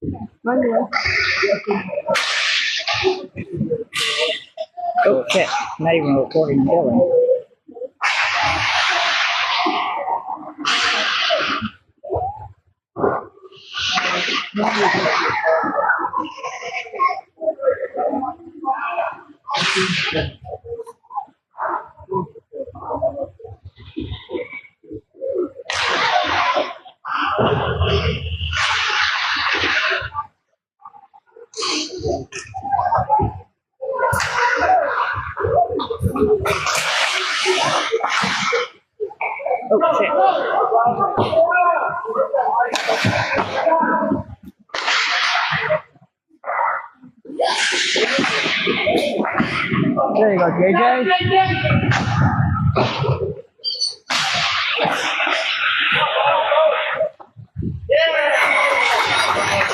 Oh shit, not even recording Dylan. Oh shit. There you go, JJ.